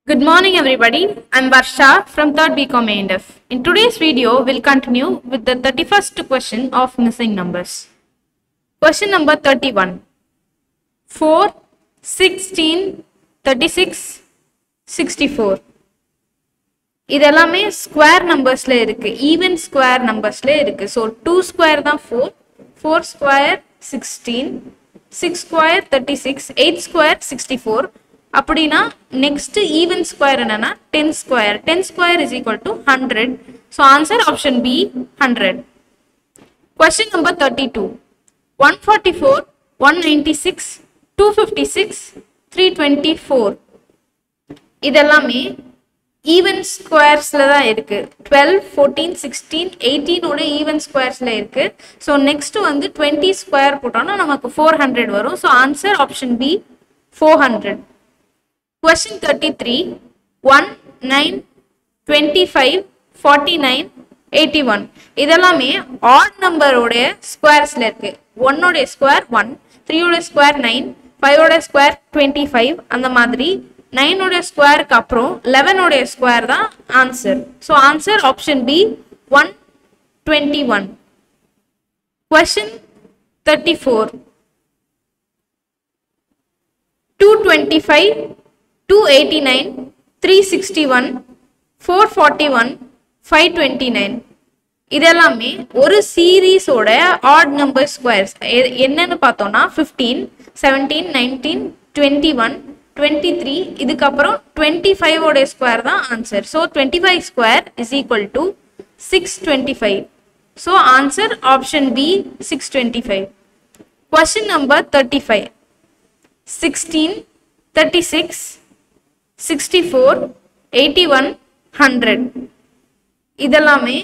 Good morning everybody, I'm Varsha from 3rd BCom A&F. In today's video, we'll continue with the 31st question of missing numbers. Question number 31. 4, 16, 36, 64. இதெல்லாமே square நம்பர்ஸ்ல இருக்கு, even square நம்பர்ஸ்ல இருக்கு. So 2 square தான் 4, 4 square 16, 6 square 36, 8 square 64. அப்படின்னா next even square என்னன்னா 10 square. 10 square is equal to 100. So answer option B 100. Question number 32. 144, 196, 256, 324. இதெல்லாமே even ஸ்கொயர்ஸ்ல தான் இருக்கு. 12, 14, 16, 18 ஓட ஈவன் ஸ்கொயர்ஸ்ல இருக்கு. ஸோ நெக்ஸ்ட் வந்து 20 ஸ்கொயர் போட்டோம்னா நமக்கு 400 வரும். So answer option B 400. Question 33. 1, 9, 25, 49, 81. இதெல்லாமே ஆட் நம்பரோட ஸ்கொயர்ஸ்ல இருக்கு. 1 ஓட ஸ்கொயர் 1, 3 ஓட ஸ்கொயர் 9, 5 ஓட ஸ்கொயர் 25. அந்த மாதிரி 9 ஓட ஸ்கொயருக்கு அப்புறம் 11 ஓட ஸ்கொயர் தான் answer. So answer option B 121. Question 34. 225, 289, 361, 441, 529. இதெல்லாமே ஒரு சீரீஸோட ஆட் நம்பர் ஸ்கொயர்ஸ். என்னன்னு பார்த்தோம்னா 15, 17, 19, 21, 23. இதுக்கப்புறம் 25 ஓட ஸ்கொயர் தான் answer. So 25 square is equal to 625. So answer option B 625. Question number 35. 16, 36, 64, 81, 100. இதெல்லாமே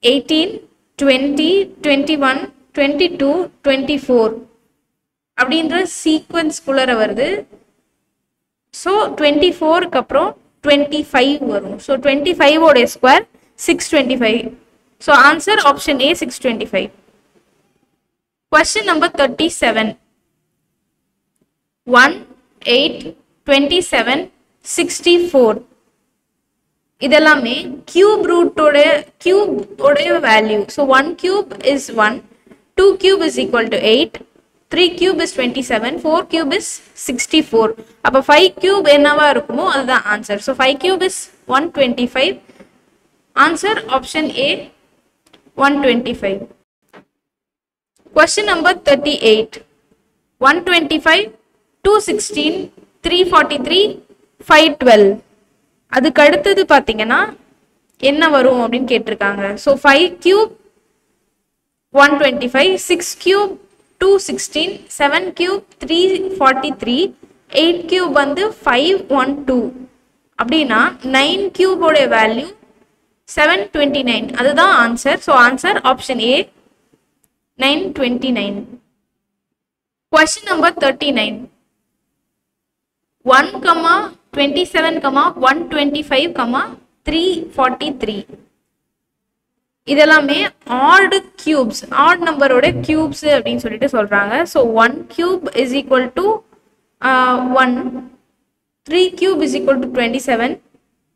18, 20, 21, 22, 24 அப்படின்ற சீக்வன்ஸ்குள்ளர வருது. ஸோ 24க்கு அப்புறம் 25 வரும். ஸோ 25 ஓட square 625. So answer option A 625. Question number 37. 1, 8, 27, 64. இதெல்லாமே கியூப் ரூட்டோட value. So 1 cube is 1, 2 cube is equal to 8, 3 cube is 27, 4 cube is 64. அப்போ 5 cube என்னவா இருக்குமோ அதுதான் answer. So 5 cube is 125. Answer option A 125. Question number 38. 125, 216, 343, 512. அதுக்கு அடுத்தது பார்த்தீங்கன்னா என்ன வரும் அப்படின்னு கேட்டிருக்காங்க. So 5 cube 125, 6 cube 216, 7 cube 343, 8 cube வந்து 512. அப்படின்னா 9 கியூபோட வேல்யூ 729. அதுதான் ஆன்சர். ஸோ ஆன்சர் ஆப்ஷன் ஏ 929. Question number 39. 1, 27, 125, 343. இதெல்லாமே ஆட் கியூப்ஸ், ஆட் நம்பரோட கியூப்ஸ் அப்படின்னு சொல்லிட்டு சொல்றாங்க. So 1 cube is equal to 1, 3 cube is equal to 27,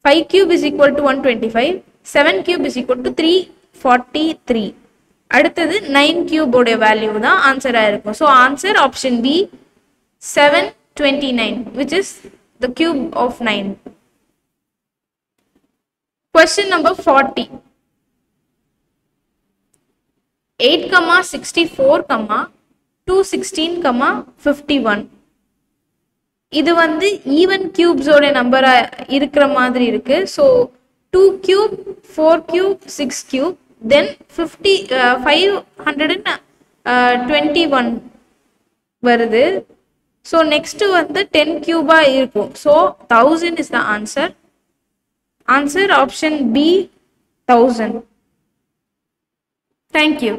5 cube is equal to 125, 7 cube is equal to 343. அடுத்தது 9 கியூபோட வேல்யூ தான் ஆன்சராக இருக்கும். So answer option B 729, which is the cube of 9. Question number 40. 8, 64, 216, 51. இது வந்து ஈவன் கியூப்ஸோட நம்பரா இருக்கிற மாதிரி இருக்கு. So 2 cube, 4 cube, 6 cube, then 521 வருது. ஸோ நெக்ஸ்ட் வந்து 10 கியூபா இருக்கும். So 1000 is the answer. Answer option B 1000. Thank you.